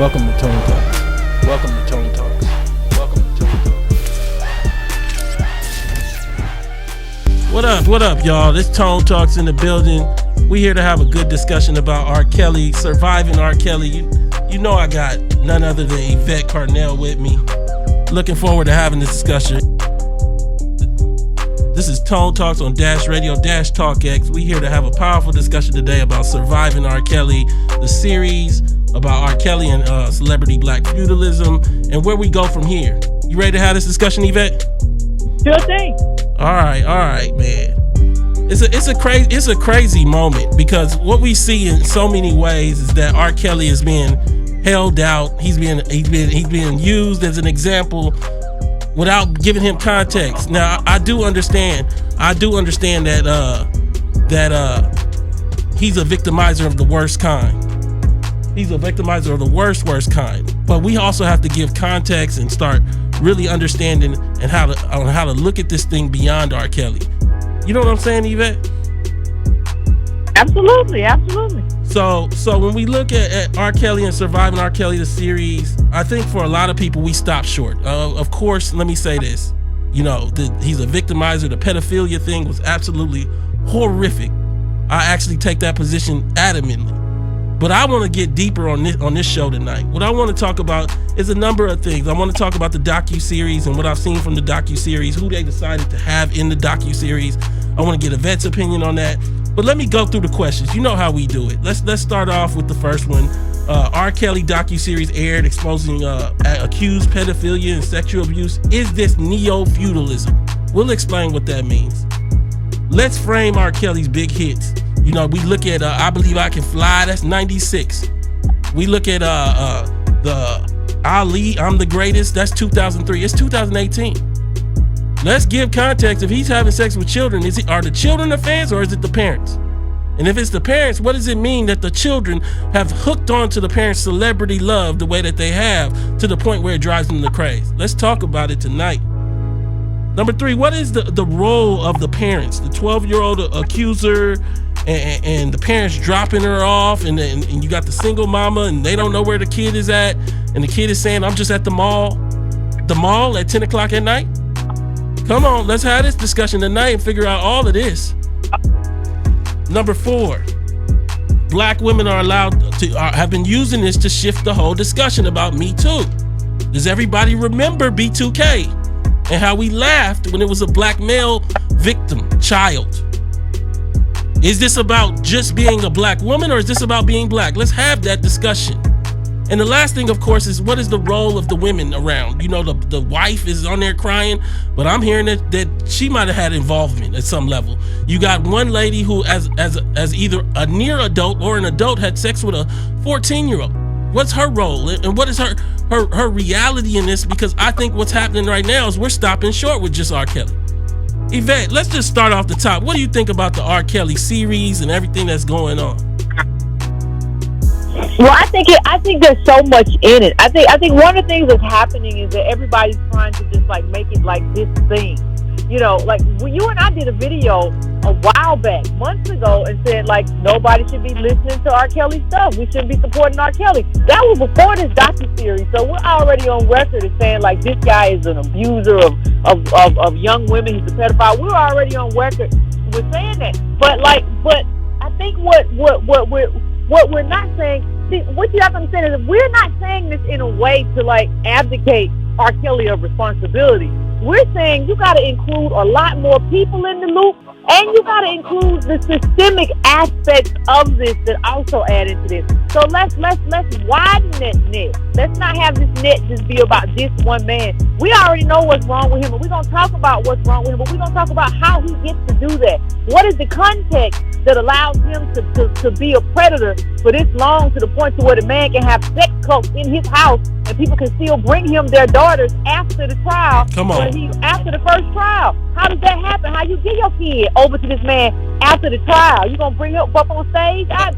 Welcome to Tone Talks. Welcome to Tone Talks. Welcome to Tone Talks. What up, y'all? This Tone Talks in the building. We here to have a good discussion about R. Kelly, surviving R. Kelly. You know I got none other than Yvette Carnell with me. Looking forward to having this discussion. This is Tone Talks on Dash Radio, Dash Talk X. We here to have a powerful discussion today about surviving R. Kelly, the series about R. Kelly and celebrity black feudalism, and where we go from here. You ready to have this discussion, Yvette? Sure thing. All right, man. It's a crazy moment, because what we see in so many ways is that R. Kelly is being held out. He's being used as an example without giving him context. Now, I do understand that he's a victimizer of the worst kind. He's a victimizer of the worst kind. But we also have to give context and start really understanding and how to look at this thing beyond R. Kelly. You know what I'm saying, Yvette? Absolutely. So when we look at R. Kelly and surviving R. Kelly, the series, I think for a lot of people we stop short. Of course, let me say this. You know, he's a victimizer. The pedophilia thing was absolutely horrific. I actually take that position adamantly. But I want to get deeper on this show tonight. What I want to talk about is a number of things. I want to talk about the docuseries and what I've seen from the docuseries, who they decided to have in the docuseries. I want to get Yvette's opinion on that. But let me go through the questions. You know how we do it. Let's start off with the first one. R. Kelly docuseries aired exposing accused pedophilia and sexual abuse. Is this neo-feudalism? We'll explain what that means. Let's frame R. Kelly's big hits. You know, we look at I Believe I Can Fly, that's 96. We look at the Ali, I'm the Greatest, that's 2003. It's 2018. Let's give context. If he's having sex with children, are the children the fans or is it the parents? And if it's the parents, what does it mean that the children have hooked on to the parents' celebrity love the way that they have, to the point where it drives them to craze? Let's talk about it tonight. Number 3, what is the role of the parents? The 12-year-old accuser and the parents dropping her off, and you got the single mama and they don't know where the kid is at, and the kid is saying, I'm just at the mall at 10 o'clock at night. Come on, let's have this discussion tonight and figure out all of this. Number 4, black women are allowed to have been using this to shift the whole discussion about Me Too. Does everybody remember B2K and how we laughed when it was a black male victim, child? Is this about just being a black woman, or is this about being black? Let's have that discussion. And the last thing, of course, is what is the role of the women around? You know, the wife is on there crying, but I'm hearing that she might have had involvement at some level. You got one lady who, as either a near adult or an adult, had sex with a 14-year-old. What's her role, and what is her reality in this? Because I think what's happening right now is we're stopping short with just R. Kelly. Yvette, let's just start off the top. What do you think about the R. Kelly series and everything that's going on? Well, I think there's so much in it. I think one of the things that's happening is that everybody's trying to just like make it like this thing. You know, like you and I did a video a while back, months ago, and said like nobody should be listening to R. Kelly stuff. We shouldn't be supporting R. Kelly. That was before this docuseries, so we're already on record as saying like this guy is an abuser of young women. He's a pedophile. We're already on record with saying that. But I think what we're not saying. See, what you have to understand is we're not saying this in a way to like abdicate R. Kelly of responsibility. We're saying you got to include a lot more people in the loop, and you got to include the systemic aspects of this that also add into this. So let's widen that net. Let's not have this net just be about this one man. We already know what's wrong with him, and we're going to talk about what's wrong with him, but we're going to talk about how he gets to do that. What is the context that allows him to be a predator for this long, to the point to where the man can have sex cults in his house and people can still bring him their daughters after the trial? Come on. After the first trial. How does that happen? How you get your kid over to this man after the trial? You gonna bring him up on stage? I'd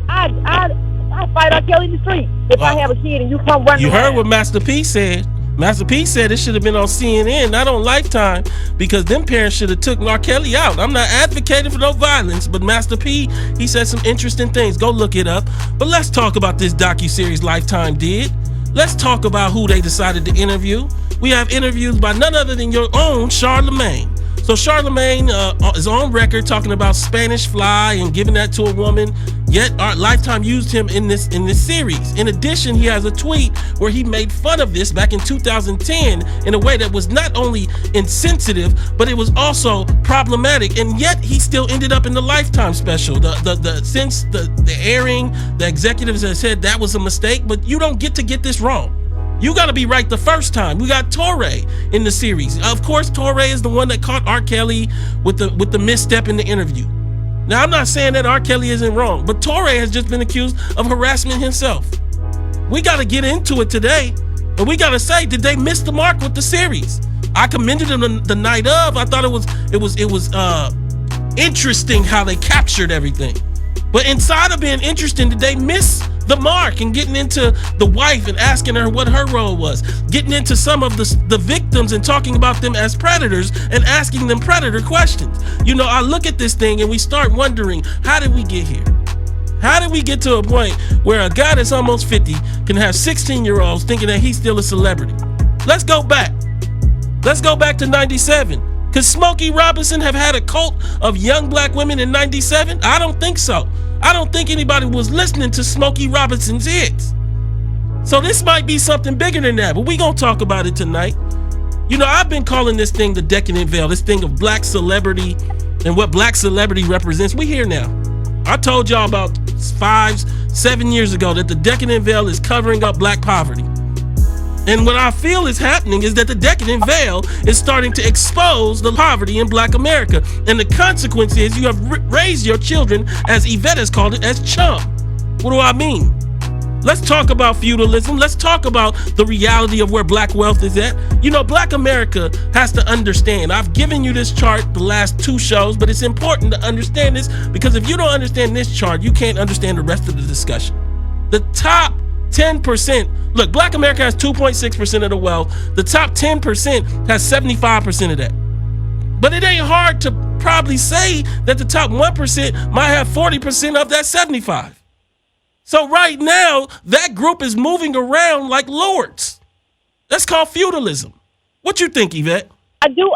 fight R. Kelly in the street if I have a kid and you come running. You around. Heard what Master P said. Master P said it should have been on CNN, not on Lifetime, because them parents should have took R. Kelly out. I'm not advocating for no violence, but Master P, he said some interesting things. Go look it up. But let's talk about this docuseries Lifetime did. Let's talk about who they decided to interview. We have interviews by none other than your own Charlemagne. So Charlemagne is on record talking about Spanish Fly and giving that to a woman. Yet our Lifetime used him in this series. In addition, he has a tweet where he made fun of this back in 2010 in a way that was not only insensitive, but it was also problematic. And yet he still ended up in the Lifetime special. Since the airing, the executives have said that was a mistake, but you don't get to get this wrong. You got to be right the first time. We got Torre in the series. Of course, Torre is the one that caught R. Kelly with the misstep in the interview. Now, I'm not saying that R. Kelly isn't wrong, but Torre has just been accused of harassment himself. We got to get into it today, and we got to say, did they miss the mark with the series? I commended them the night of. I thought it was interesting how they captured everything. But inside of being interesting, did they miss the mark and getting into the wife and asking her what her role was, getting into some of the victims and talking about them as predators and asking them predator questions? You know, I look at this thing and we start wondering, how did we get here? How did we get to a point where a guy that's almost 50 can have 16-year-olds thinking that he's still a celebrity? Let's go back. Let's go back to 97. Could Smokey Robinson have had a cult of young black women in 97? I don't think so. I don't think anybody was listening to Smokey Robinson's hits. So this might be something bigger than that, but we gonna talk about it tonight. You know, I've been calling this thing the decadent veil, this thing of black celebrity and what black celebrity represents. We here now. I told y'all about 5-7 years ago that the decadent veil is covering up black poverty. And what I feel is happening is that the decadent veil is starting to expose the poverty in black America. And the consequence is you have raised your children, as Yvette has called it, as chum. What do I mean? Let's talk about feudalism. Let's talk about the reality of where black wealth is at. You know, black America has to understand. I've given you this chart the last 2 shows, but it's important to understand this, because if you don't understand this chart, you can't understand the rest of the discussion. The top 10%, look, black America has 2.6% of the wealth. The top 10% has 75% of that. But it ain't hard to probably say that the top 1% might have 40% of that 75. So right now, that group is moving around like lords. That's called feudalism. What you think, Yvette? I do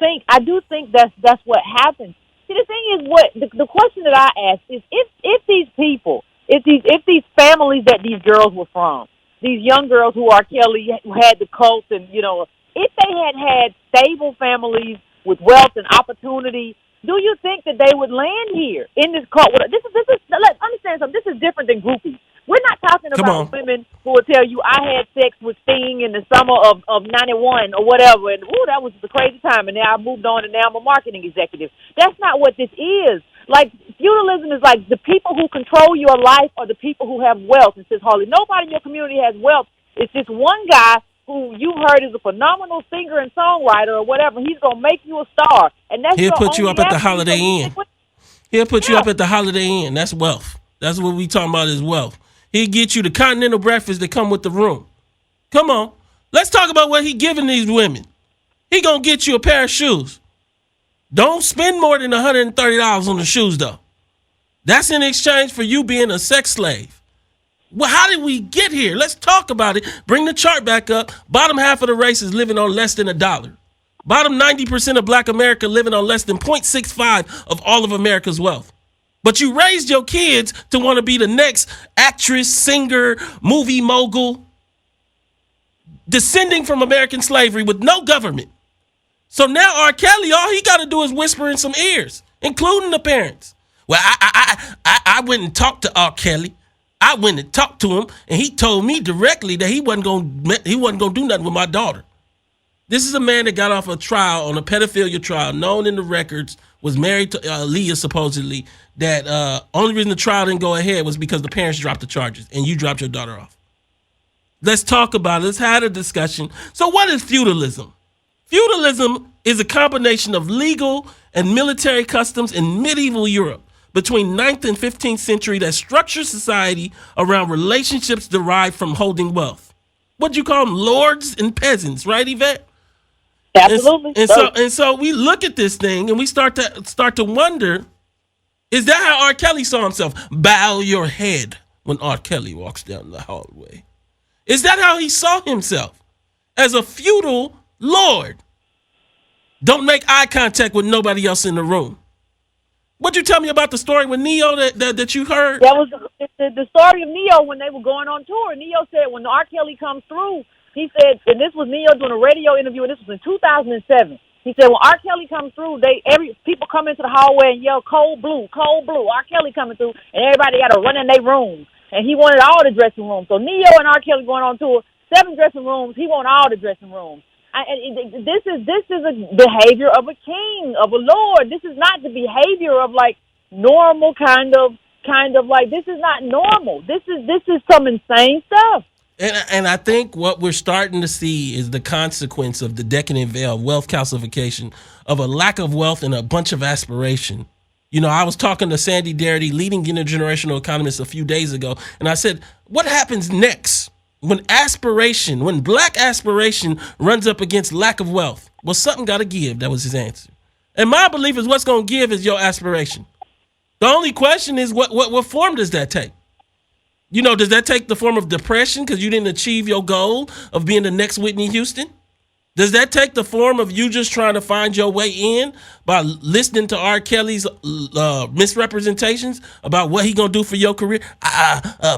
think that's what happens. See, the thing is, what the question that I ask is, if these people, if these families that these girls were from, these young girls who R. Kelly had the cults, and you know, if they had stable families with wealth and opportunity, do you think that they would land here in this cult? This is let's understand something. This is different than groupies. We're not talking about women who will tell you, I had sex with Sting in the summer of 91 or whatever, and ooh, that was the crazy time, and now I moved on and now I'm a marketing executive. That's not what this is. Like, feudalism is like the people who control your life are the people who have wealth. And says, Harley, nobody in your community has wealth. It's just one guy who you heard is a phenomenal singer and songwriter or whatever. He's going to make you a star. And that's He'll put you up at the Holiday Inn. He'll put you up at the Holiday Inn. That's wealth. That's what we talking about is wealth. He'll get you the continental breakfast that come with the room. Come on. Let's talk about what he giving these women. He going to get you a pair of shoes. Don't spend more than $130 on the shoes, though. That's in exchange for you being a sex slave. Well, how did we get here? Let's talk about it. Bring the chart back up. Bottom half of the race is living on less than $1. Bottom 90% of black America living on less than 0.65 of all of America's wealth. But you raised your kids to want to be the next actress, singer, movie mogul, descending from American slavery with no government. So now R. Kelly, all he got to do is whisper in some ears, including the parents. Well, I went and talked to R. Kelly. I went and talked to him, and he told me directly that he wasn't gonna do nothing with my daughter. This is a man that got off a trial, on a pedophilia trial, known in the records, was married to Aaliyah, supposedly, that only reason the trial didn't go ahead was because the parents dropped the charges, and you dropped your daughter off. Let's talk about it. Let's have a discussion. So what is feudalism? Feudalism is a combination of legal and military customs in medieval Europe between 9th and 15th century that structures society around relationships derived from holding wealth. What you call them? Lords and peasants, right, Yvette? Absolutely. And so we look at this thing and we start to wonder, is that how R. Kelly saw himself? Bow your head when R. Kelly walks down the hallway. Is that how he saw himself? As a feudal lord? Don't make eye contact with nobody else in the room. What'd you tell me about the story with Neo that you heard? That was the story of Neo when they were going on tour. Neo said when R. Kelly comes through, he said, and this was Neo doing a radio interview, and this was in 2007. He said when R. Kelly comes through, people come into the hallway and yell, "Cold blue, cold blue." R. Kelly coming through, and everybody got to run in their rooms. And he wanted all the dressing rooms. So Neo and R. Kelly going on tour, 7 dressing rooms. He wanted all the dressing rooms. This is a behavior of a king, of a lord. This is not the behavior of like normal kind of like, this is not normal. This is some insane stuff. And I think what we're starting to see is the consequence of the decadent veil of wealth calcification, of a lack of wealth and a bunch of aspiration. You know, I was talking to Sandy Darity, leading intergenerational economist, a few days ago, and I said, what happens next when black aspiration runs up against lack of wealth? Well, something got to give. That was his answer. And my belief is what's going to give is your aspiration. The only question is what form does that take? You know, does that take the form of depression because you didn't achieve your goal of being the next Whitney Houston? Does that take the form of you just trying to find your way in by listening to R. Kelly's misrepresentations about what he gonna do for your career?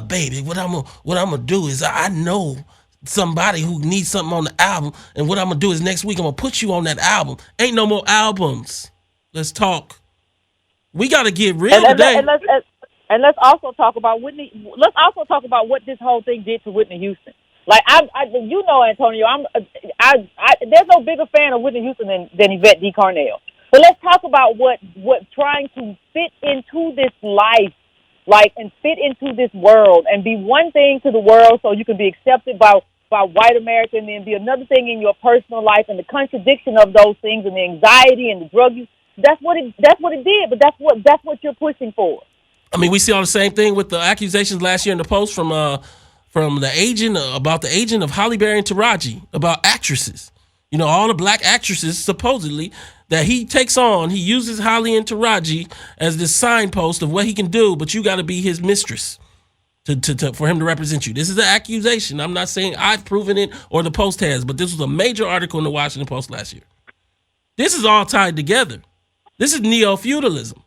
Baby, what I'm gonna do is I know somebody who needs something on the album, and what I'm gonna do is next week I'm gonna put you on that album. Ain't no more albums. Let's talk. We gotta get real today. And let's also talk about Whitney. Let's also talk about what this whole thing did to Whitney Houston. Like you know, Antonio, there's no bigger fan of Whitney Houston than Yvette Carnell. But let's talk about what trying to fit into this life, like, and fit into this world, and be one thing to the world so you can be accepted by white America, and then be another thing in your personal life, and the contradiction of those things, and the anxiety and the drug use. That's what it did. But that's what you're pushing for. I mean, we see all the same thing with the accusations last year in the Post from the agent about the agent of Halle Berry and Taraji about actresses. You know, all the black actresses supposedly that he takes on. He uses Halle and Taraji as this signpost of what he can do, but you got to be his mistress for him to represent you. This is an accusation. I'm not saying I've proven it or the Post has, but this was a major article in the Washington Post last year. This is all tied together. This is neo-feudalism.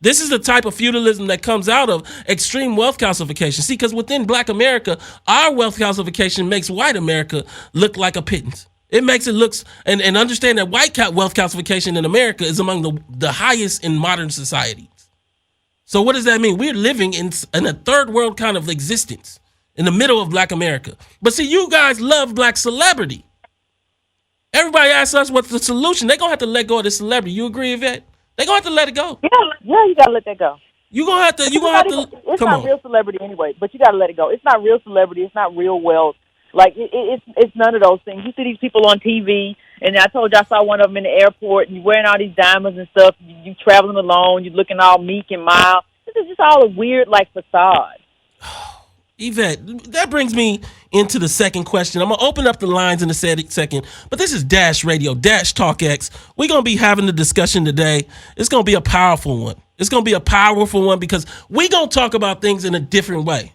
This is the type of feudalism that comes out of extreme wealth calcification. See, because within black America, our wealth calcification makes white America look like a pittance. It makes it look, and understand that white wealth calcification in America is among the highest in modern societies. So what does that mean? We're living in a third world kind of existence in the middle of black America. But see, you guys love black celebrity. Everybody asks us what's the solution. They're going to have to let go of the celebrity. You agree, Yvette? They're going to have to let it go. Yeah, you got to let that go. You're going to have to, it's not real celebrity anyway, but you got to let it go. It's not real celebrity. It's not real wealth. Like, it's none of those things. You see these people on TV, and I told you I saw one of them in the airport, and you're wearing all these diamonds and stuff. You traveling alone. You're looking all meek and mild. This is just all a weird, like, facade. Yvette, that brings me into the second question. I'm going to open up the lines in a second, but this is Dash Radio, Dash Talk X. We're going to be having the discussion today. It's going to be a powerful one. It's going to be a powerful one because we're going to talk about things in a different way.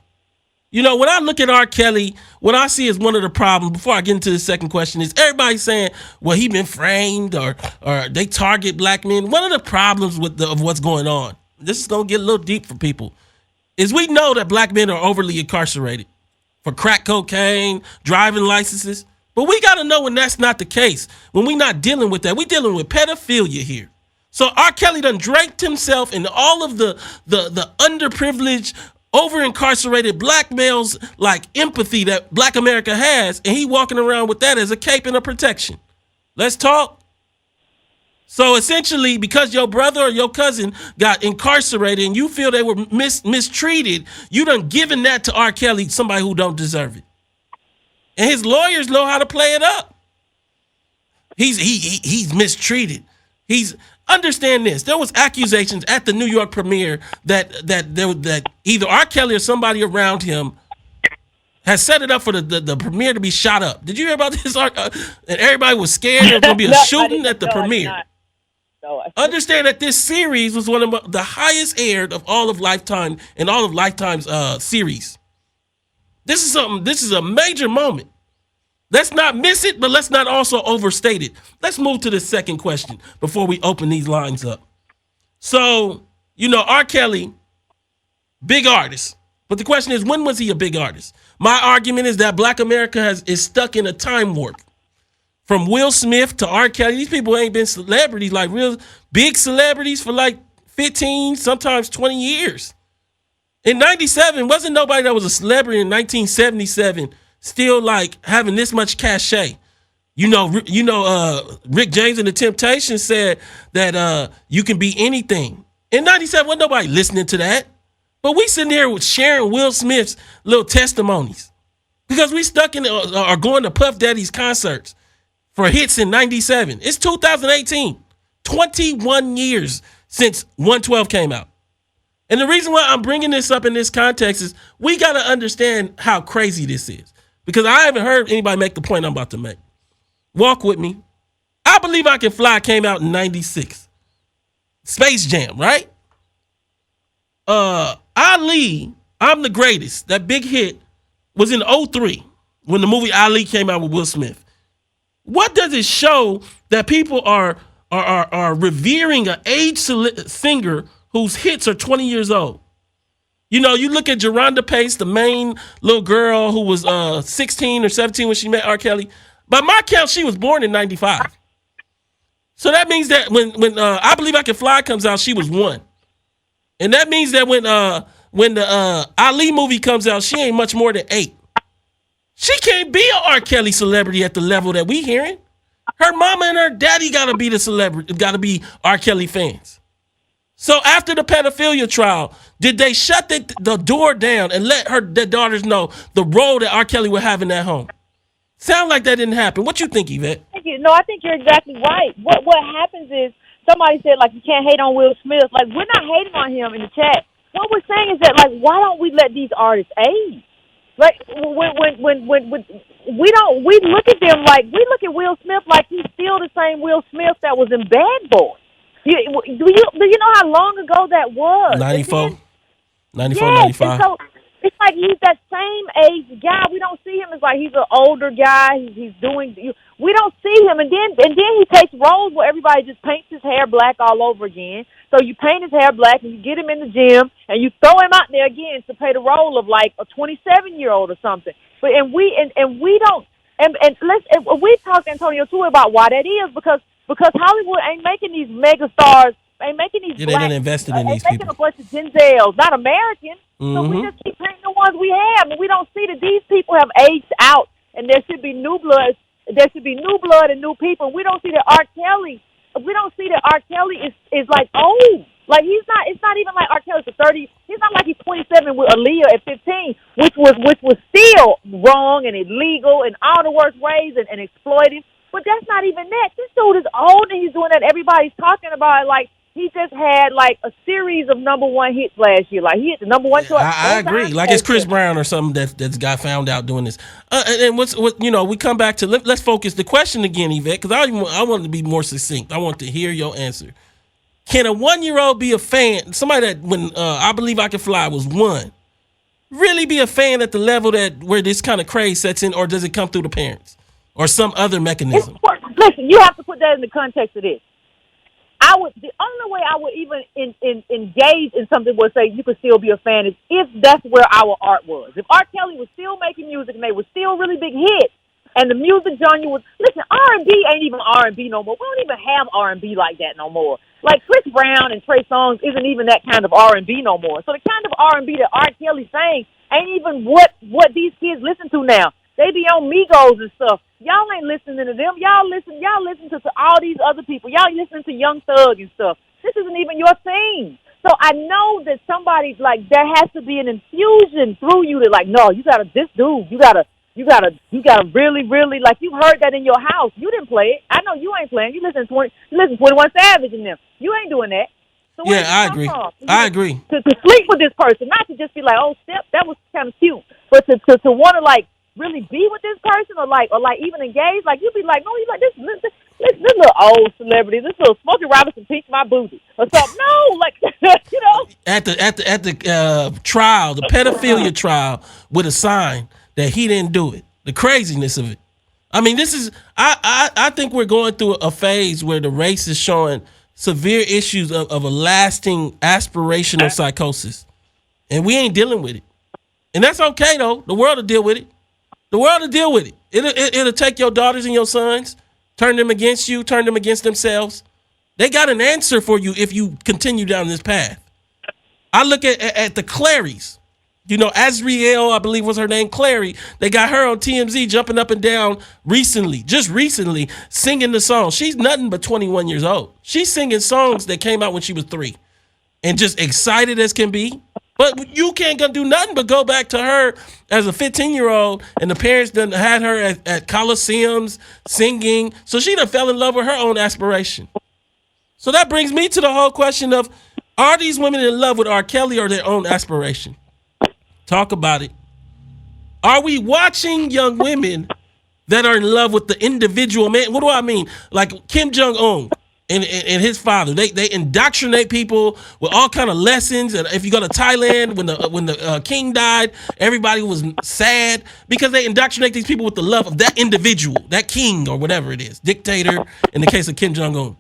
You know, when I look at R. Kelly, what I see as one of the problems, before I get into the second question, is everybody saying, well, he been framed or they target black men. One of the problems of what's going on, this is going to get a little deep for people, is we know that black men are overly incarcerated for crack cocaine, driving licenses. But we got to know when that's not the case, when we're not dealing with that. We're dealing with pedophilia here. So R. Kelly done drank himself in all of the underprivileged, over-incarcerated black males, like empathy that black America has, and he walking around with that as a cape and a protection. Let's talk. So essentially, because your brother or your cousin got incarcerated and you feel they were mistreated, you done given that to R. Kelly, somebody who don't deserve it. And his lawyers know how to play it up. He's mistreated. Understand this. There was accusations at the New York premiere that either R. Kelly or somebody around him has set it up for the premiere to be shot up. Did you hear about this? And everybody was scared there was going to be a shooting at the premiere. Understand that this series was one of the highest aired of all of Lifetime and all of Lifetime's series. This is a major moment. Let's not miss it, but let's not also overstate it. Let's move to the second question before we open these lines up. So, R. Kelly, big artist. But the question is, when was he a big artist? My argument is that Black America is stuck in a time warp. From Will Smith to R. Kelly, these people ain't been celebrities, like real big celebrities for like 15, sometimes 20 years. In 97, wasn't nobody that was a celebrity in 1977 still like having this much cachet. Rick James and the Temptations said that you can be anything. In 97, wasn't nobody listening to that. But we sitting here with sharing Will Smith's little testimonies because we stuck in or going to Puff Daddy's concerts for hits in 97. It's 2018, 21 years since 112 came out. And the reason why I'm bringing this up in this context is we got to understand how crazy this is. Because I haven't heard anybody make the point I'm about to make. Walk with me. I Believe I Can Fly came out in 96. Space Jam, right? Ali, I'm the Greatest, that big hit was in 03 when the movie Ali came out with Will Smith. What does it show that people are revering an aged singer whose hits are 20 years old? You look at Geronda Pace, the main little girl who was 16 or 17 when she met R. Kelly. By my count, she was born in 95. So that means that when I Believe I Can Fly comes out, she was 1. And that means that when the Ali movie comes out, she ain't much more than 8. She can't be an R. Kelly celebrity at the level that we hearing. Her mama and her daddy gotta be the celebrity, gotta be R. Kelly fans. So after the pedophilia trial, did they shut the door down and let their daughters know the role that R. Kelly would have in that home? Sound like that didn't happen. What you think, Yvette? No, I think you're exactly right. What happens is somebody said, like, you can't hate on Will Smith. Like, we're not hating on him in the chat. What we're saying is that, like, why don't we let these artists age? Like, when we look at them like, we look at Will Smith like he's still the same Will Smith that was in Bad Boys. Do you know how long ago that was? 94, yes, 95. And so it's like he's that same age guy. We don't see him as like he's an older guy. He's doing. We don't see him, and then he takes roles where everybody just paints his hair black all over again. So you paint his hair black, and you get him in the gym, and you throw him out there again to play the role of like a 27-year-old or something. But we don't. We talked, Antonio, too, about why that is because Hollywood ain't making these mega stars, ain't making these they didn't invest in these people. Making a bunch of Denzels, not American. Mm-hmm. So we just keep painting the ones we have, and we don't see that these people have aged out, and there should be new blood. There should be new blood and new people. We don't see that R. Kelly. We don't see that R. Kelly is like old. Like he's not. It's not even like R. Kelly's 30. He's not like he's 27 with Aaliyah at 15, which was still wrong and illegal in all the worst ways and exploitive. But that's not even that. This dude is old and he's doing that. Everybody's talking about it like he just had like a series of number one hits last year. Like he hit the number one. I agree. Like it's Chris Brown or something that's got found out doing this. And we come back to let's focus the question again, Yvette, because I want to be more succinct. I want to hear your answer. Can a 1-year-old be a fan? Somebody that when I Believe I Can Fly was 1, really be a fan at the level that where this kind of craze sets in, or does it come through the parents or some other mechanism? Listen, you have to put that in the context of this. The only way I would even engage in something where say you could still be a fan is if that's where our art was. If R. Kelly was still making music and they were still really big hits, and the music genre was, listen, R&B ain't even R&B no more. We don't even have R&B like that no more. Like Chris Brown and Trey Songz isn't even that kind of R&B no more. So the kind of R&B that R. Kelly sang ain't even what these kids listen to now. They be on Migos and stuff. Y'all ain't listening to them. Y'all listen to all these other people. Y'all listening to Young Thug and stuff. This isn't even your thing. So I know that somebody's like, there has to be an infusion through you that like, no, you gotta, this dude, you gotta really, really, like you heard that in your house. You didn't play it. I know you ain't playing. You listen to 21 Savage and them. You ain't doing that. So yeah, I agree. I agree. To sleep with this person, not to just be like, oh, Step, that was kind of cute, but to want to like really be with this person or like even engage, like you'd be like, no, you like this little old celebrity, this little Smokey Robinson pinched my booty or something. No, like You know? At the trial, the pedophilia trial, with a sign that he didn't do it. The craziness of it. I mean, this is I think we're going through a phase where the race is showing severe issues of a lasting aspirational psychosis, and we ain't dealing with it. And that's okay though. The world will deal with it. The world will deal with it. It'll take your daughters and your sons, turn them against you, turn them against themselves. They got an answer for you if you continue down this path. I look at the Clarys. You know, Azriel, I believe was her name, Clary. They got her on TMZ jumping up and down just recently, singing the song. She's nothing but 21 years old. She's singing songs that came out when she was 3 and just excited as can be. But you can't do nothing but go back to her as a 15-year-old, and the parents done had her at Coliseums singing. So she done fell in love with her own aspiration. So that brings me to the whole question of, are these women in love with R. Kelly or their own aspiration? Talk about it. Are we watching young women that are in love with the individual man? What do I mean? Like Kim Jong-un and his father. They indoctrinate people with all kind of lessons. And if you go to Thailand, when the king died, everybody was sad because they indoctrinate these people with the love of that individual, that king or whatever it is, dictator in the case of Kim Jong-un.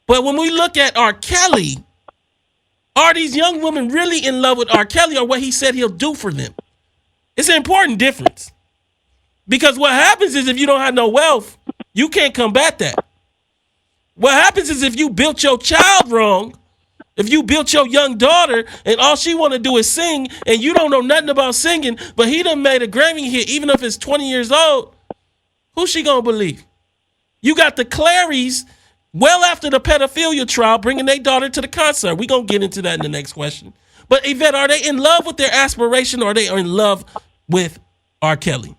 But when we look at R. Kelly, are these young women really in love with R. Kelly or what he said he'll do for them? It's an important difference. Because what happens is if you don't have no wealth, you can't combat that. What happens is if you built your child wrong, if you built your young daughter and all she want to do is sing and you don't know nothing about singing, but he done made a Grammy hit, even if it's 20 years old, who's she going to believe? You got the Clarys well after the pedophilia trial, bringing their daughter to the concert. We're going to get into that in the next question. But Yvette, are they in love with their aspiration or are they in love with R. Kelly?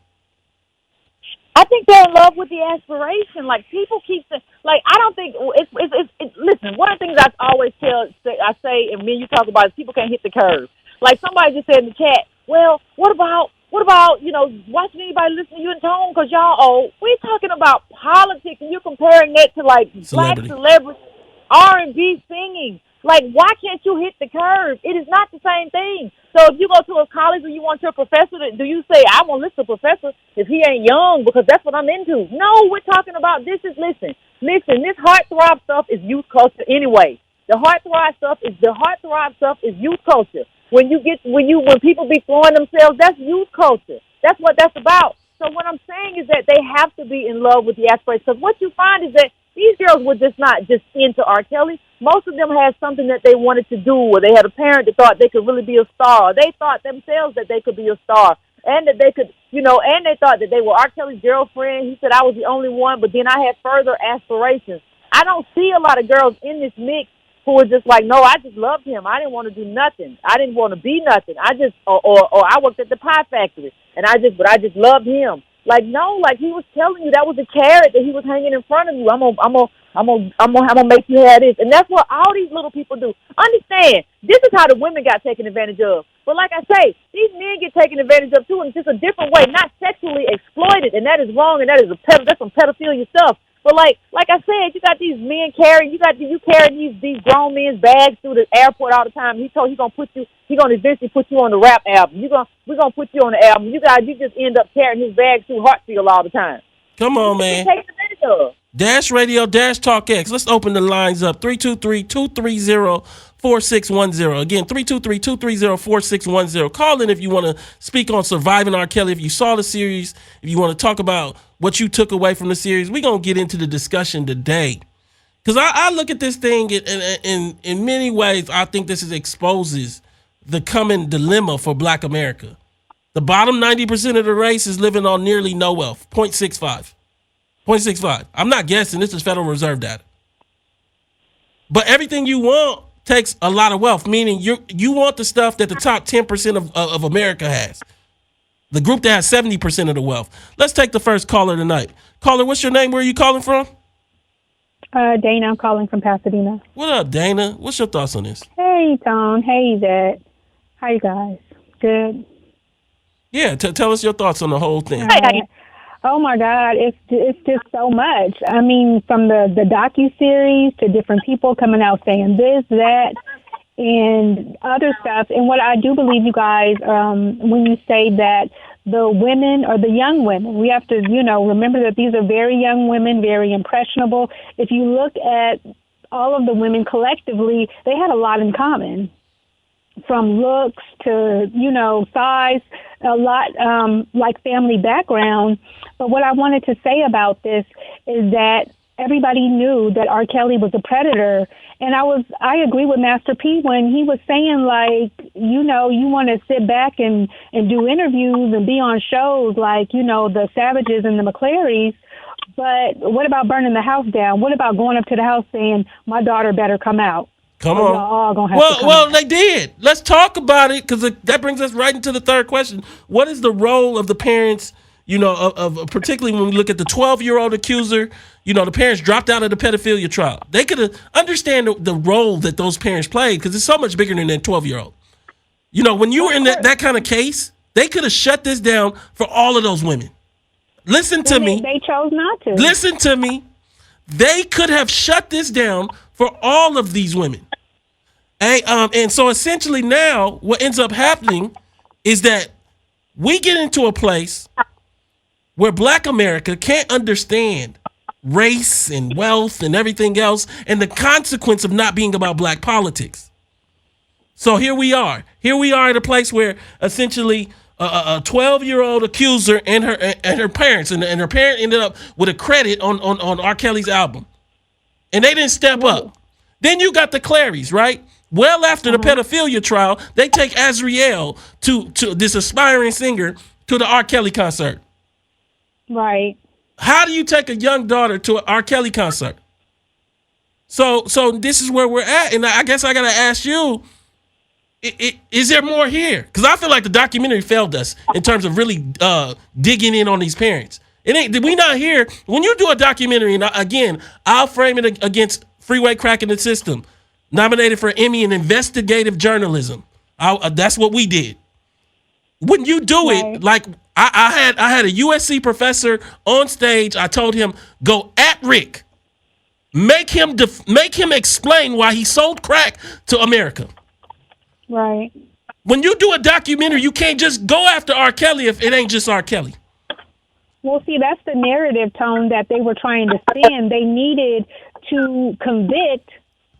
I think they're in love with the aspiration. Like, people keep saying, like, I don't think, listen, one of the things I always say, and me and you talk about is people can't hit the curve. Like, somebody just said in the chat, well, what about, you know, watching anybody listen to you in tone because y'all old? We're talking about politics, and you're comparing that to, like, black celebrities, R&B singing. Like, why can't you hit the curve? It is not the same thing. So if you go to a college and you want your professor, do you say, I won't listen to a professor if he ain't young because that's what I'm into? No, we're talking about listen, this heartthrob stuff is youth culture anyway. The heartthrob stuff is youth culture. When people be throwing themselves, that's youth culture. That's what that's about. So what I'm saying is that they have to be in love with the aspiration. Because what you find is that these girls were just not just into R. Kelly. Most of them had something that they wanted to do, or they had a parent that thought they could really be a star. They thought themselves that they could be a star, and that they could, you know, and they thought that they were R. Kelly's girlfriend. He said I was the only one, but then I had further aspirations. I don't see a lot of girls in this mix who are just like, no, I just loved him. I didn't want to do nothing. I didn't want to be nothing. I just, or I worked at the pie factory, and I just loved him. Like, no, like he was telling you that was a carrot that he was hanging in front of you. I'm gonna make you have this, and that's what all these little people do. Understand? This is how the women got taken advantage of. But like I say, these men get taken advantage of too, and it's just a different way, not sexually exploited, and that is wrong, and that's some pedophilia stuff. But like I said, you got these men carrying these grown men's bags through the airport all the time. He gonna eventually put you on the rap album. We're gonna put you on the album. You just end up carrying his bags through Hartsfield all the time. Come on, man. Take advantage of. Dash Radio, Dash Talk X. Let's open the lines up. 323-230-4610. Again, 323-230-4610. Call in if you want to speak on Surviving R. Kelly. If you saw the series, if you want to talk about what you took away from the series, we're going to get into the discussion today. Because I look at this thing in many ways, I think this exposes the coming dilemma for Black America. The bottom 90% of the race is living on nearly no wealth, 0.65. 0.65. I'm not guessing. This is Federal Reserve data. But everything you want takes a lot of wealth, meaning you want the stuff that the top 10% of America has. The group that has 70% of the wealth. Let's take the first caller tonight. Caller, what's your name? Where are you calling from? Dana, I'm calling from Pasadena. What up, Dana? What's your thoughts on this? Hey, Tom. Hey, Yvette. How you guys? Good? Yeah, tell us your thoughts on the whole thing. Oh my God, it's just so much. I mean, from the docuseries to different people coming out saying this, that, and other stuff. And what I do believe, you guys, when you say that the women or the young women, we have to, remember that these are very young women, very impressionable. If you look at all of the women collectively, they had a lot in common, from looks to, size, a lot like family background. But what I wanted to say about this is that everybody knew that R. Kelly was a predator. And I agree with Master P when he was saying, like, you want to sit back and do interviews and be on shows like, the Savages and the McClarys. But what about burning the house down? What about going up to the house saying, my daughter better come out? Come on. All gonna have to come out. They did. Let's talk about it, because that brings us right into the third question. What is the role of the parents, of particularly when we look at the 12-year-old accuser? The parents dropped out of the pedophilia trial. They could understand the role that those parents played, because it's so much bigger than that 12-year-old. When you were in that kind of case, they could have shut this down for all of those women. Listen to me. They chose not to. Listen to me. They could have shut this down for all of these women. And so essentially now what ends up happening is that we get into a place where Black America can't understand race and wealth and everything else and the consequence of not being about Black politics. So here we are. Here we are at a place where essentially a 12-year-old accuser and her parents, and her parent ended up with a credit on R. Kelly's album. And they didn't step up. Then you got the Clarys, right? Well, after the pedophilia trial, they take Azriel to this aspiring singer to the R. Kelly concert. Right. How do you take a young daughter to an R. Kelly concert? So this is where we're at. And I guess I got to ask you, is there more here? Because I feel like the documentary failed us in terms of really digging in on these parents. We not here. When you do a documentary, and again, I'll frame it against Freeway Cracking the System, nominated for Emmy in investigative journalism. That's what we did. When you do it, like I had a USC professor on stage. I told him, go at Rick. Make him explain why he sold crack to America. Right. When you do a documentary, you can't just go after R. Kelly if it ain't just R. Kelly. Well, see, that's the narrative tone that they were trying to spin. They needed to convict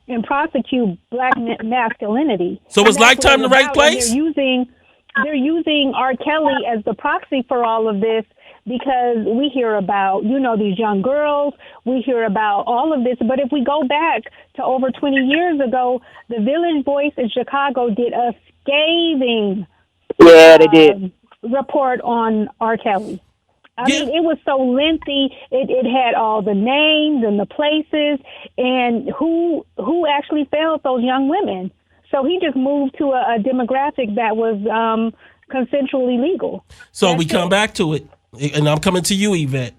and prosecute Black masculinity. So was Lifetime the right place? They're using R. Kelly as the proxy for all of this, because we hear about, these young girls, we hear about all of this. But if we go back to over 20 years ago, the Village Voice in Chicago did a scathing they did. Report on R. Kelly. I mean, it was so lengthy. It had all the names and the places and who actually failed those young women. So he just moved to a demographic that was consensually legal. So we come back to it, and I'm coming to you, Yvette.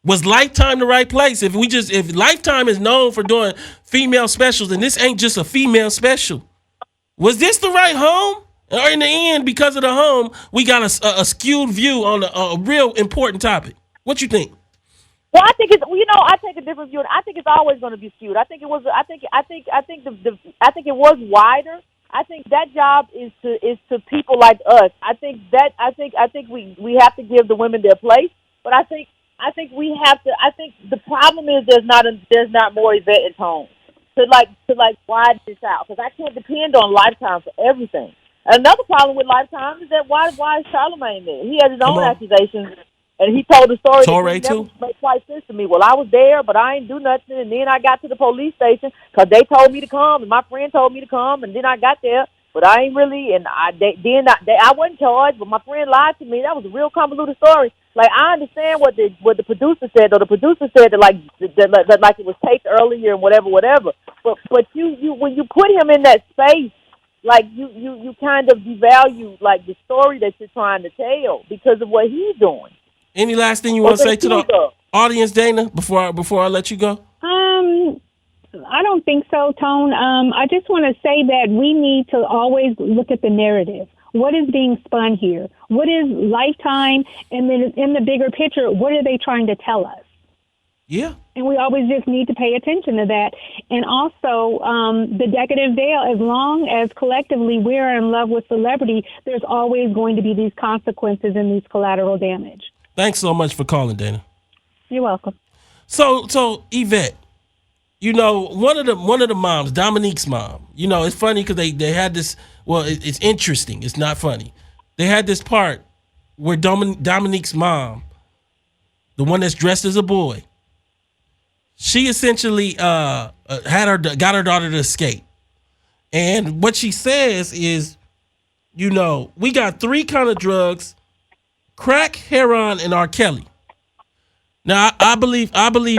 Was Lifetime the right place? If Lifetime is known for doing female specials, and this ain't just a female special, was this the right home? Or in the end, because of the home, we got a skewed view on a real important topic. What you think? Well, I think it's I take a different view. I think it's always going to be skewed. I think it was. I think it was wider. I think that job is to people like us. I think we have to give the women their place. But I think we have to. I think the problem is there's not more Yvette at home to widen this out, because I can't depend on Lifetime for everything. Another problem with Lifetime is that why is Charlamagne there? He has his own accusations, and he told the story that never made quite sense to me. Well, I was there, but I ain't do nothing, and then I got to the police station because they told me to come, and my friend told me to come, and then I got there, but I ain't really, and I wasn't charged, but my friend lied to me. That was a real convoluted story. Like, I understand what the producer said, though. The producer said that like it was taped earlier and whatever. But you when you put him in that space, like you kind of devalue like the story that you're trying to tell because of what he's doing. Any last thing you want to say to the audience, Dana, before I let you go? I don't think so, Tone. I just want to say that we need to always look at the narrative. What is being spun here? What is Lifetime? And then in the bigger picture, what are they trying to tell us? Yeah. And we always just need to pay attention to that. And also, the decadent veil, as long as collectively we're in love with celebrity, there's always going to be these consequences and these collateral damage. Thanks so much for calling, Dana. You're welcome. So Yvette, you know, one of the moms, Dominique's mom, you know, it's funny because they had this, well, it's interesting. It's not funny. They had this part where Dominique's mom, the one that's dressed as a boy, she essentially got her daughter to escape. And what she says is, you know, we got 3 kind of drugs: crack, heroin, and R. Kelly. Now, I believe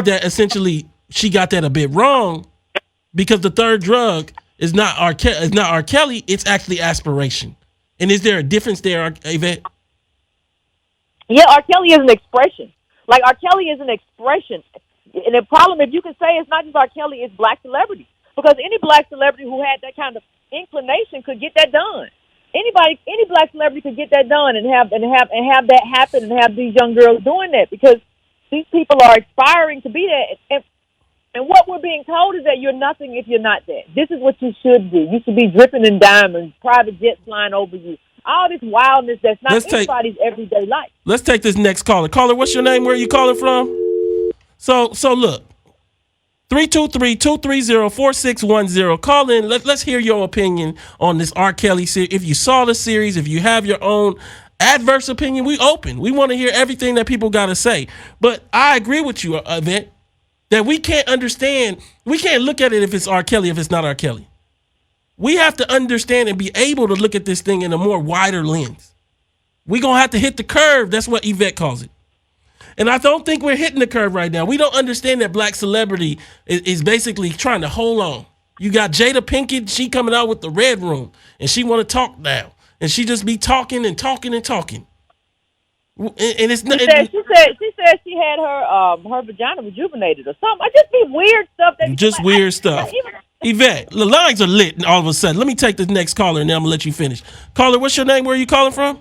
that essentially she got that a bit wrong, because the third drug is not R. Kelly, it's actually aspiration. And is there a difference there, Yvette? Yeah, R. Kelly is an expression. Like, R. Kelly is an expression. And the problem, if you can say it's not just R. Kelly, it's black celebrities. Because any black celebrity who had that kind of inclination could get that done. Any black celebrity could get that done and have that happen and have these young girls doing that, because these people are aspiring to be that. And what we're being told is that you're nothing if you're not that. This is what you should do. You should be dripping in diamonds, private jets flying over you. All this wildness that's not anybody's everyday life. Let's take this next caller. Caller, what's your name? Where are you calling from? So look, 323-230-4610. Call in. Let's hear your opinion on this R. Kelly series. If you saw the series, if you have your own adverse opinion, we open. We want to hear everything that people got to say. But I agree with you, Yvette, that we can't understand. We can't look at it if it's R. Kelly, if it's not R. Kelly. We have to understand and be able to look at this thing in a more wider lens. We're going to have to hit the curve. That's what Yvette calls it. And I don't think we're hitting the curve right now. We don't understand that black celebrity is basically trying to hold on. You got Jada Pinkett, she coming out with the Red Room, and she want to talk now. And she just be talking and talking and talking. And it's not. She said she had her vagina rejuvenated or something. I just be weird stuff. Weird stuff. Yvette, the lines are lit and all of a sudden. Let me take the next caller and then I'm going to let you finish. Caller, what's your name? Where are you calling from?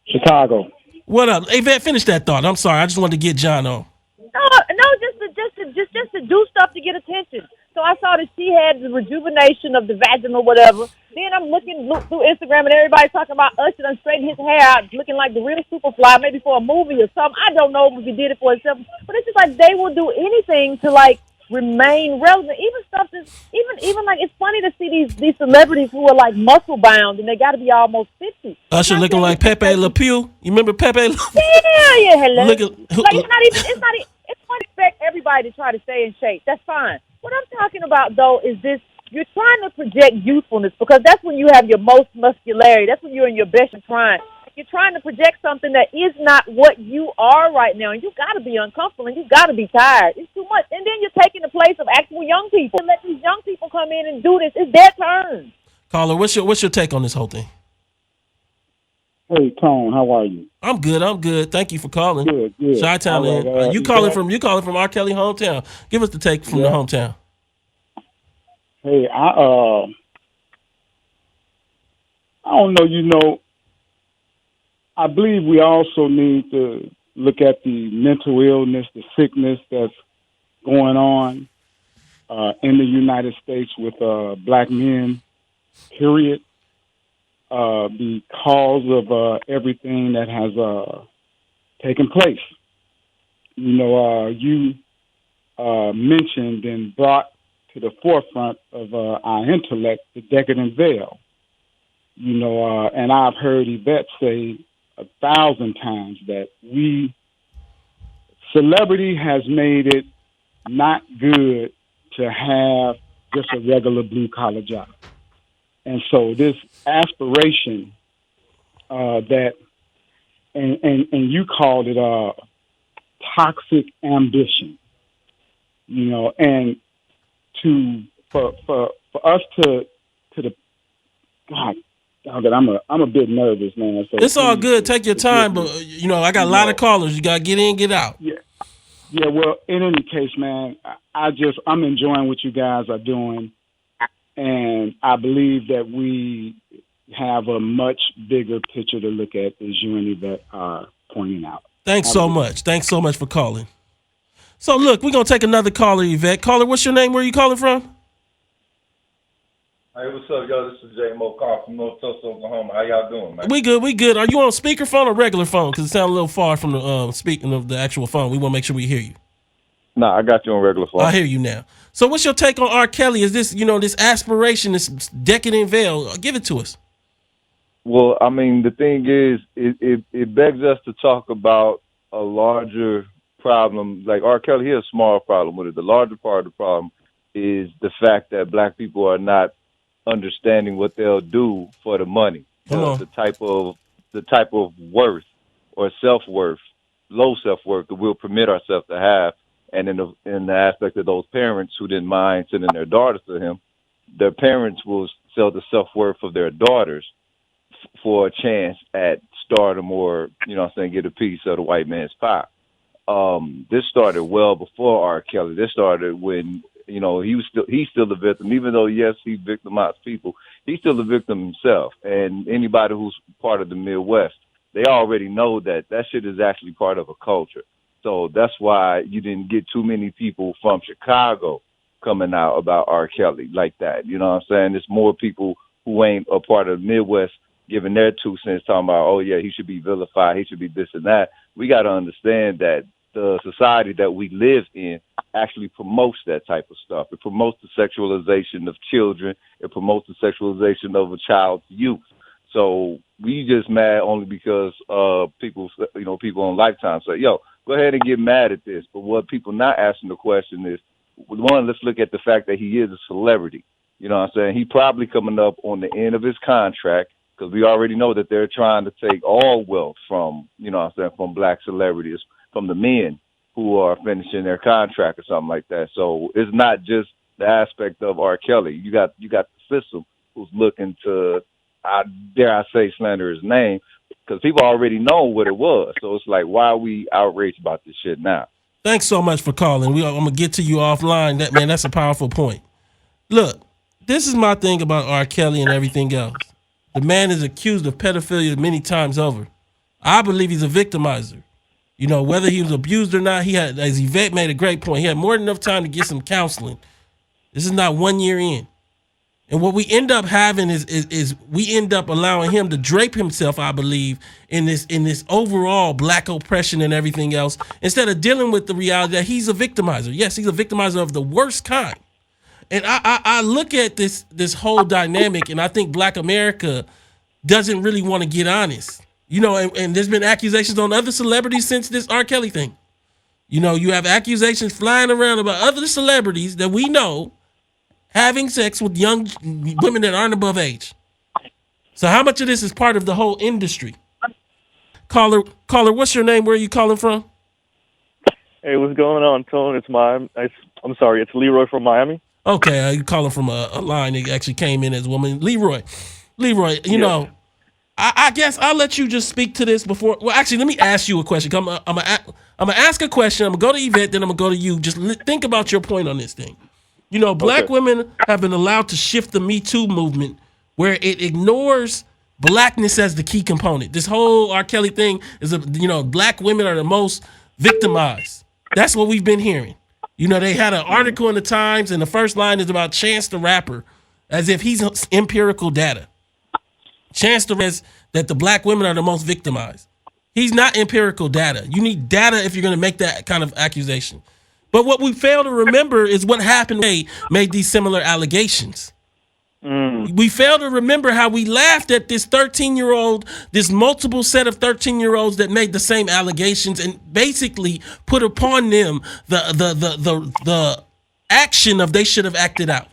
Chicago. What up? Yvette, finish that thought. I'm sorry. I just wanted to get John on. No, just to do stuff to get attention. So I saw that she had the rejuvenation of the vaginal whatever. Then I'm looking through Instagram and everybody's talking about Usher done straightened his hair out, looking like the real Superfly, maybe for a movie or something. I don't know if he did it for himself, but it's just like they will do anything to like remain relevant. Even stuff that's even like, it's funny to see these celebrities who are like muscle bound and they got to be almost 50. Usher looking like Pepe Le Pew. You remember Pepe Le Pew? Yeah. Hello. Like it's funny to expect everybody to try to stay in shape. That's fine. What I'm talking about though is this: you're trying to project youthfulness, because that's when you have your most muscularity. That's when you're in your best prime. You're trying to project something that is not what you are right now, and you got to be uncomfortable and you got to be tired. It's too much, and then you're taking the place of actual young people. Let these young people come in and do this. It's their turn. Caller, what's your take on this whole thing? Hey, Tone, how are you? I'm good. Thank you for calling. Good. Chi-Town, man. You calling from R. Kelly hometown. Give us the take from the hometown. Hey, I don't know, I believe we also need to look at the mental illness, the sickness that's going on in the United States with black men, period. Because of everything that has taken place. You know, you mentioned and brought to the forefront of our intellect the decadent veil. You know, and I've heard Yvette say 1,000 times that celebrity has made it not good to have just a regular blue-collar job. And so this aspiration that, and you called it toxic ambition, you know, and for us to the God, I'm a bit nervous, man. So it's all good. Take your time, but you know I got a lot of callers. You gotta get in, get out. Yeah. Well, in any case, man, I'm enjoying what you guys are doing. And I believe that we have a much bigger picture to look at, as you and Yvette are pointing out. Thanks so much for calling. So look, we're gonna take another caller, Yvette. Caller, what's your name? Where are you calling from? Hey, what's up, y'all? This is J. Mo Carr from North Tulsa, Oklahoma. How y'all doing, man? We good. Are you on speakerphone or regular phone? Because it sounds a little far from the speaking of the actual phone. We want to make sure we hear you. Nah, I got you on regular phone. I hear you now. So what's your take on R. Kelly? Is this, this aspiration, this decadent veil? Give it to us. Well, I mean, the thing is, it begs us to talk about a larger problem. Like R. Kelly, he has a small problem with it. The larger part of the problem is the fact that black people are not understanding what they'll do for the money. The type of worth or self-worth, low self-worth that we'll permit ourselves to have. And in the aspect of those parents who didn't mind sending their daughters to him, their parents will sell the self-worth of their daughters for a chance at stardom or, get a piece of the white man's pie. This started well before R. Kelly. This started when, he's still the victim. Even though, yes, he victimized people, he's still the victim himself. And anybody who's part of the Midwest, they already know that shit is actually part of a culture. So that's why you didn't get too many people from Chicago coming out about R. Kelly like that. You know what I'm saying? There's more people who ain't a part of the Midwest giving their 2 cents, talking about, oh, yeah, he should be vilified, he should be this and that. We got to understand that the society that we live in actually promotes that type of stuff. It promotes the sexualization of children. It promotes the sexualization of a child's youth. So we just mad only because people on Lifetime say, yo, go ahead and get mad at this. But what people not asking the question is, one, let's look at the fact that he is a celebrity. You know what I'm saying? He probably coming up on the end of his contract because we already know that they're trying to take all wealth from, from black celebrities, from the men who are finishing their contract or something like that. So it's not just the aspect of R. Kelly. You got the system who's looking to, dare I say, slander his name, because people already know what it was. So it's like, why are we outraged about this shit now? Thanks so much for calling. I'm going to get to you offline. That's a powerful point. Look, this is my thing about R. Kelly and everything else. The man is accused of pedophilia many times over. I believe he's a victimizer. Whether he was abused or not, he had, as Yvette made a great point, he had more than enough time to get some counseling. This is not 1 year in. And what we end up having is we end up allowing him to drape himself, I believe, in this overall black oppression and everything else, instead of dealing with the reality that he's a victimizer. Yes, he's a victimizer of the worst kind. And I look at this whole dynamic, and I think Black America doesn't really want to get honest. And there's been accusations on other celebrities since this R. Kelly thing. You have accusations flying around about other celebrities that we know having sex with young women that aren't above age. So how much of this is part of the whole industry? Caller, what's your name? Where are you calling from? Hey, what's going on, Tone? It's Leroy from Miami. Okay, you calling from a line that actually came in as a woman. Leroy, I guess I'll let you just speak to this before. Well, actually, let me ask you a question. I'm gonna ask a question. I'm gonna go to Yvette, then I'm gonna go to you. Just think about your point on this thing. Black women have been allowed to shift the Me Too movement where it ignores blackness as the key component. This whole R. Kelly thing is, black women are the most victimized. That's what we've been hearing. They had an article in the Times, and the first line is about Chance the Rapper, as if he's empirical data. Chance the Rapper says that the black women are the most victimized. He's not empirical data. You need data if you're going to make that kind of accusation. But what we fail to remember is what happened when they made these similar allegations. We fail to remember how we laughed at this 13-year-old, this multiple set of 13-year-olds that made the same allegations and basically put upon them the action of they should have acted out.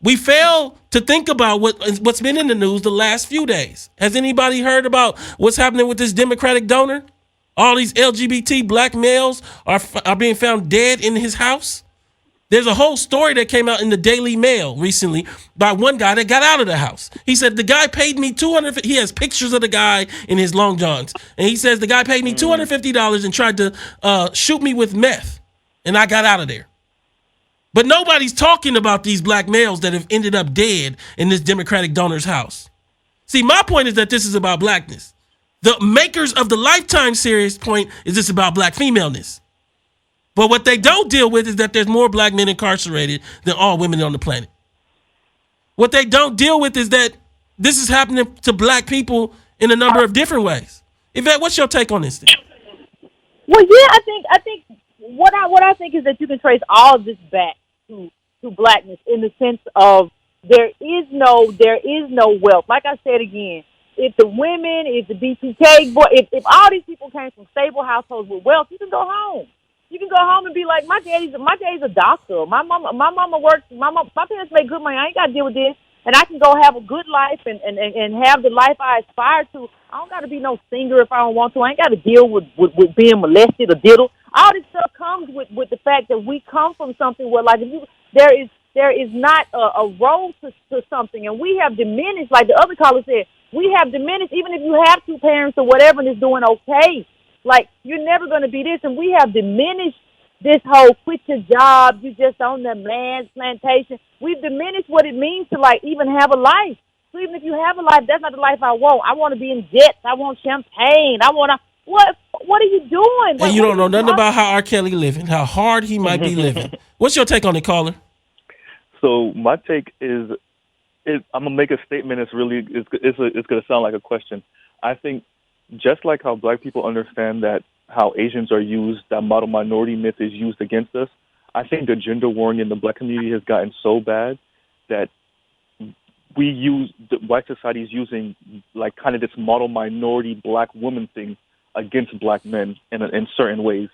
We fail to think about what's been in the news the last few days. Has anybody heard about what's happening with this Democratic donor? All these LGBT black males are being found dead in his house. There's a whole story that came out in the Daily Mail recently by one guy that got out of the house. He said, the guy paid me $250. He has pictures of the guy in his long johns. And he says, the guy paid me $250 and tried to shoot me with meth. And I got out of there. But nobody's talking about these black males that have ended up dead in this Democratic donor's house. See, my point is that this is about blackness. The makers of the Lifetime series point is this about black femaleness. But what they don't deal with is that there's more black men incarcerated than all women on the planet. What they don't deal with is that this is happening to black people in a number of different ways. Yvette, what's your take on this thing? Well, yeah, I think what I think is that you can trace all of this back to blackness in the sense of there is no wealth. Like I said again, if the women, if the B2K boy, if all these people came from stable households with wealth, you can go home. You can go home and be like, my daddy's a doctor. My mama works. My parents make good money. I ain't got to deal with this, and I can go have a good life and have the life I aspire to. I don't got to be no singer if I don't want to. I ain't got to deal with being molested or diddled. All this stuff comes with the fact that we come from something where, like, there is not a role to something, and we have diminished. Like the other caller said, we have diminished. Even if you have two parents or whatever and it's doing okay. Like, you're never going to be this, and we have diminished this whole quit your job, you just on the man's plantation. We've diminished what it means to, like, even have a life. So even if you have a life, that's not the life I want. I want to be in jets. I want champagne. I want to, what are you doing? And you don't know nothing about how R. Kelly living, how hard he might be living. What's your take on it, caller? So my take is I'm going to make a statement. It's going to sound like a question. I think just like how black people understand that how Asians are used, that model minority myth is used against us, I think the gender warring in the black community has gotten so bad that white society is using like kind of this model minority black woman thing against black men in certain ways.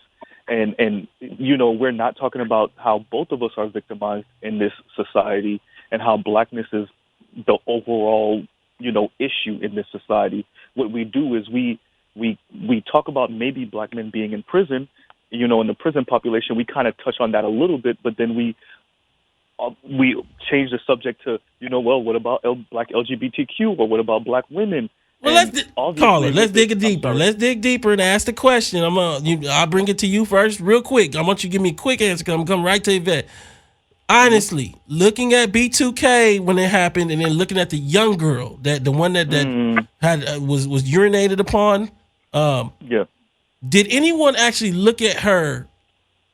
And you know, we're not talking about how both of us are victimized in this society and how blackness is the overall, you know, issue in this society. What we do is we talk about maybe black men being in prison, you know, in the prison population. We kind of touch on that a little bit, but then we change the subject to, you know, well, what about black LGBTQ, or what about black women? Well, let's dig deeper. Let's dig deeper and ask the question. I'll bring it to you first, real quick. I want you to give me a quick answer, because I'm coming right to Yvette. Honestly, looking at B2K when it happened, and then looking at the young girl, the one that had was urinated upon. Did anyone actually look at her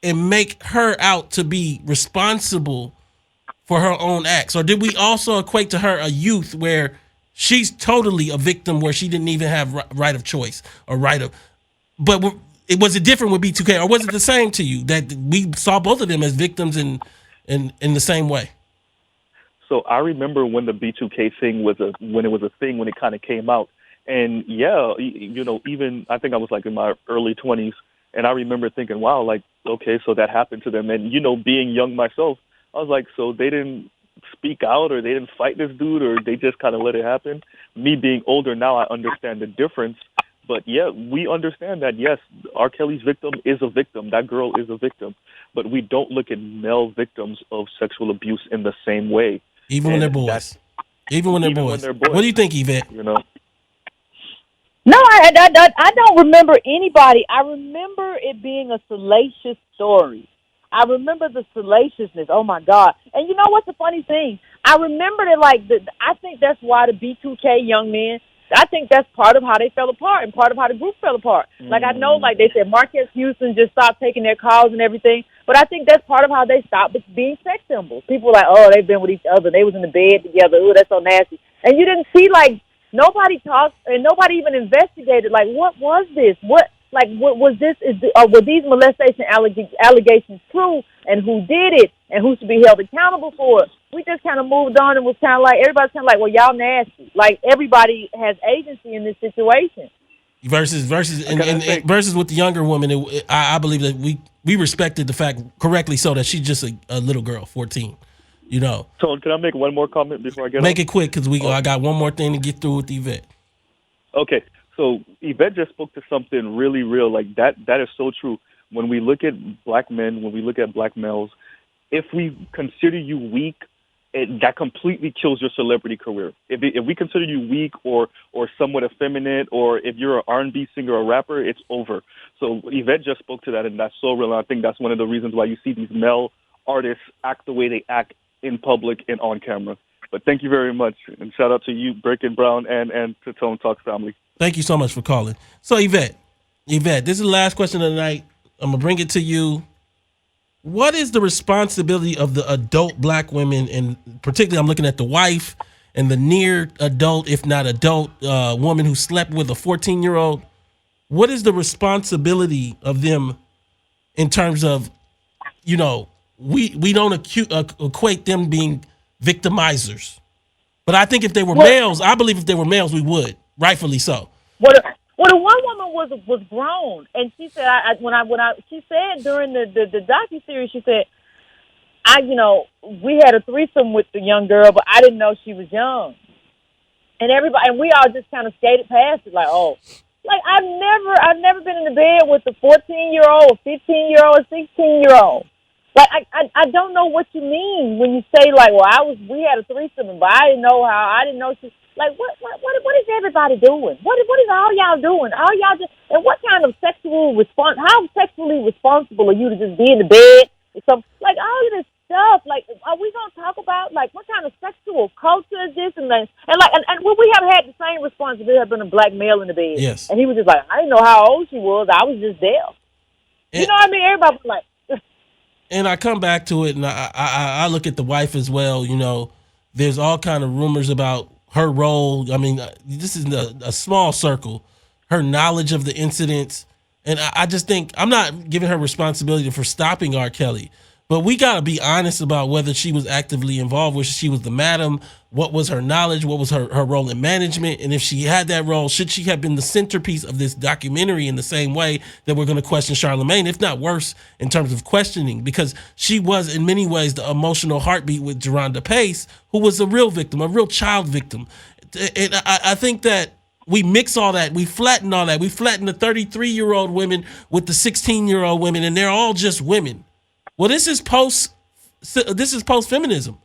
and make her out to be responsible for her own acts, or did we also equate to her a youth where she's totally a victim, where she didn't even have right of choice or right of? But was it different with B2K, or was it the same to you that we saw both of them as victims in the same way? So I remember when the B2K thing when it kind of came out. And yeah, you know, even I think I was like in my early 20s, and I remember thinking, wow, like, okay, so that happened to them. And, you know, being young myself, I was like, so they didn't speak out, or they didn't fight this dude, or they just kind of let it happen. Me being older now, I understand the difference. But yeah, we understand that, yes, R. Kelly's victim is a victim. That girl is a victim. But we don't look at male victims of sexual abuse in the same way. Even when they're boys. Even when they're boys. What do you think, Yvette? You know? No, I don't remember anybody. I remember it being a salacious story. I remember the salaciousness. Oh, my God. And you know what's the funny thing? I remember that, I think that's why the B2K young men, I think that's part of how they fell apart and part of how the group fell apart. Like, I know, like they said, Marquez Houston just stopped taking their calls and everything, but I think that's part of how they stopped being sex symbols. People were like, oh, they've been with each other. They was in the bed together. Oh, that's so nasty. And you didn't see, like, nobody talked and nobody even investigated, like, what was this? What was this? Were these molestation allegations true, and who did it, and who should be held accountable for it? We just kind of moved on and was kind of like, everybody's kind of like, well, y'all nasty. Like, everybody has agency in this situation. Versus with the younger woman, I believe that we respected the fact, correctly so, that she's just a little girl, 14. You know. Tone, can I make one more comment before I get Make it quick, because I got one more thing to get through with Yvette. Okay, so Yvette just spoke to something really real. Like, that is so true. When we look at black men, when we look at black males, if we consider you weak, that completely kills your celebrity career. If we consider you weak or somewhat effeminate, or if you're an R&B singer or rapper, it's over. So Yvette just spoke to that, and that's so real. And I think that's one of the reasons why you see these male artists act the way they act in public and on camera. But thank you very much, and shout out to you, Breaking Brown, and to Tone Talks family. Thank you so much for calling. So Yvette, this is the last question of the night. I'm gonna bring it to you. what is the responsibility of the adult black women, and particularly I'm looking at the wife and the near adult, if not adult, woman who slept with a 14-year-old? What is the responsibility of them in terms of, we don't equate them being victimizers? But I think if they were males, I believe if they were males, we would, rightfully so. Well, the one woman was grown, and she said, she said during the docuseries, she said, we had a threesome with the young girl, but I didn't know she was young, and we all just kind of skated past it, like, oh, like I've never been in the bed with a 14-year-old, a 15-year-old, a 16-year-old. Like I don't know what you mean when you say like, well, we had a threesome, but I didn't know she. Like, what is everybody doing? What is all y'all doing? All y'all just, and what kind of how sexually responsible are you to just be in the bed or something? Like, all of this stuff, like, are we going to talk about, like, what kind of sexual culture is this? And we have had the same response if there had been a black male in the bed. Yes. And he was just like, I didn't know how old she was. I was just there. You know what I mean? Everybody was like. And I come back to it, and I look at the wife as well. There's all kind of rumors about her role. I mean, this is a small circle. Her knowledge of the incidents, and I just think I'm not giving her responsibility for stopping R. Kelly, but we got to be honest about whether she was actively involved, whether she was the madam, what was her knowledge, what was her role in management, and if she had that role, should she have been the centerpiece of this documentary in the same way that we're going to question Charlamagne, if not worse, in terms of questioning, because she was in many ways the emotional heartbeat with Jerronda Pace, who was a real victim, a real child victim. And I think that we mix all that, we flatten all that, we flatten the 33-year-old women with the 16-year-old women, and they're all just women. Well, this is post-feminism.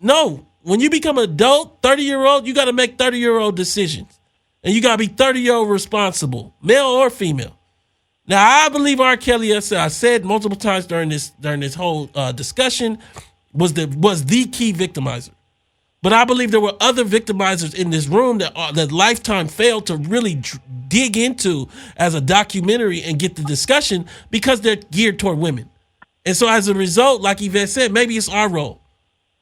No, when you become an adult, 30-year-old, you got to make 30-year-old decisions. And you got to be 30-year-old responsible, male or female. Now, I believe R. Kelly, as I said multiple times during this whole discussion, was the key victimizer. But I believe there were other victimizers in this room that Lifetime failed to really dig into as a documentary and get the discussion because they're geared toward women. And so as a result, like Yvette said, maybe it's our role.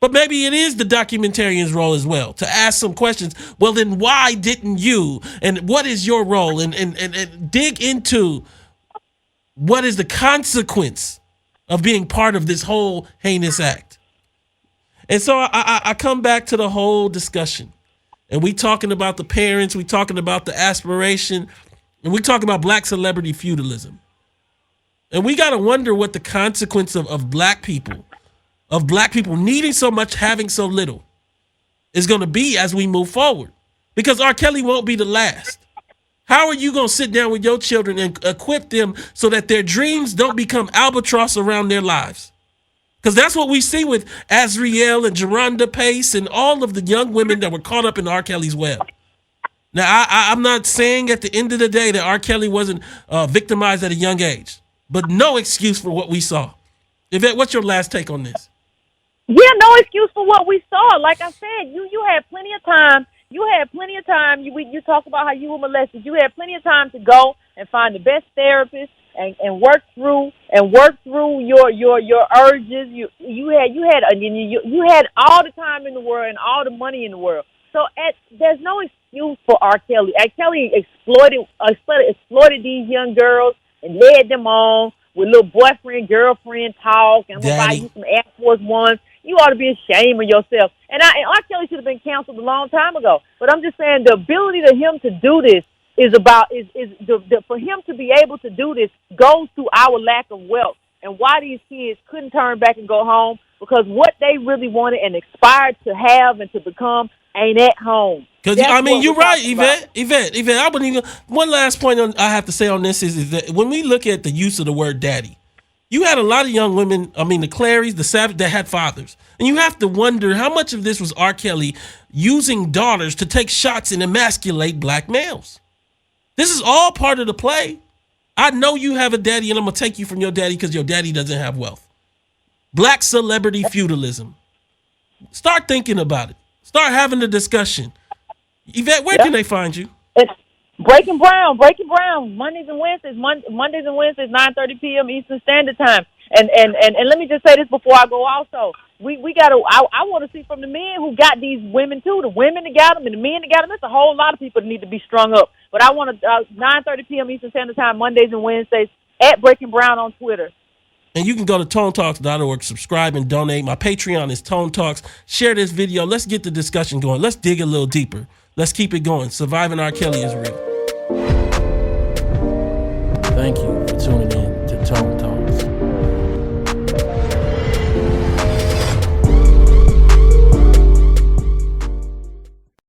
But maybe it is the documentarian's role as well to ask some questions. Well, then why didn't you? And what is your role? And dig into what is the consequence of being part of this whole heinous act. And so I come back to the whole discussion. And we talking about the parents, we talking about the aspiration, and we talking about black celebrity feudalism. And we got to wonder what the consequence of black people needing so much, having so little, is going to be as we move forward. Because R. Kelly won't be the last. How are you going to sit down with your children and equip them so that their dreams don't become albatross around their lives? Because that's what we see with Azriel and Jerronda Pace and all of the young women that were caught up in R. Kelly's web. Now, I'm not saying at the end of the day that R. Kelly wasn't victimized at a young age, but no excuse for what we saw. Yvette, what's your last take on this? Yeah, no excuse for what we saw. Like I said, you had plenty of time. You talk about how you were molested. You had plenty of time to go and find the best therapist and work through your urges. You had all the time in the world and all the money in the world. So there's no excuse for R. Kelly. R. Kelly exploited these young girls and led them on with little boyfriend, girlfriend talk, and I'm gonna buy you some Air Force Ones. You ought to be ashamed of yourself. And R. Kelly should have been canceled a long time ago. But I'm just saying the ability to him to do this for him to be able to do this goes to our lack of wealth and why these kids couldn't turn back and go home, because what they really wanted and aspired to have and to become ain't at home. Because I mean, you're right, Yvette. I wouldn't even. One last point I have to say on this is that when we look at the use of the word daddy, you had a lot of young women. I mean, the Clarys, the Savage, that had fathers, and you have to wonder how much of this was R. Kelly using daughters to take shots and emasculate black males. This is all part of the play. I know you have a daddy, and I'm gonna take you from your daddy because your daddy doesn't have wealth. Black celebrity feudalism. Start thinking about it. Start having the discussion. Yvette, where can they find you? It's Breaking Brown, Mondays and Wednesdays, 9:30 p.m. Eastern Standard Time. And let me just say this before I go. Also, we got to. I want to see from the men who got these women too. The women that got them and the men that got them. There's a whole lot of people that need to be strung up. But I want to 9:30 p.m. Eastern Standard Time, Mondays and Wednesdays at Breaking Brown on Twitter. And you can go to tonetalks.org, subscribe and donate. My Patreon is Tone Talks. Share this video. Let's get the discussion going. Let's dig a little deeper. Let's keep it going. Surviving R. Kelly is real. Thank you for tuning in to Tone Talks.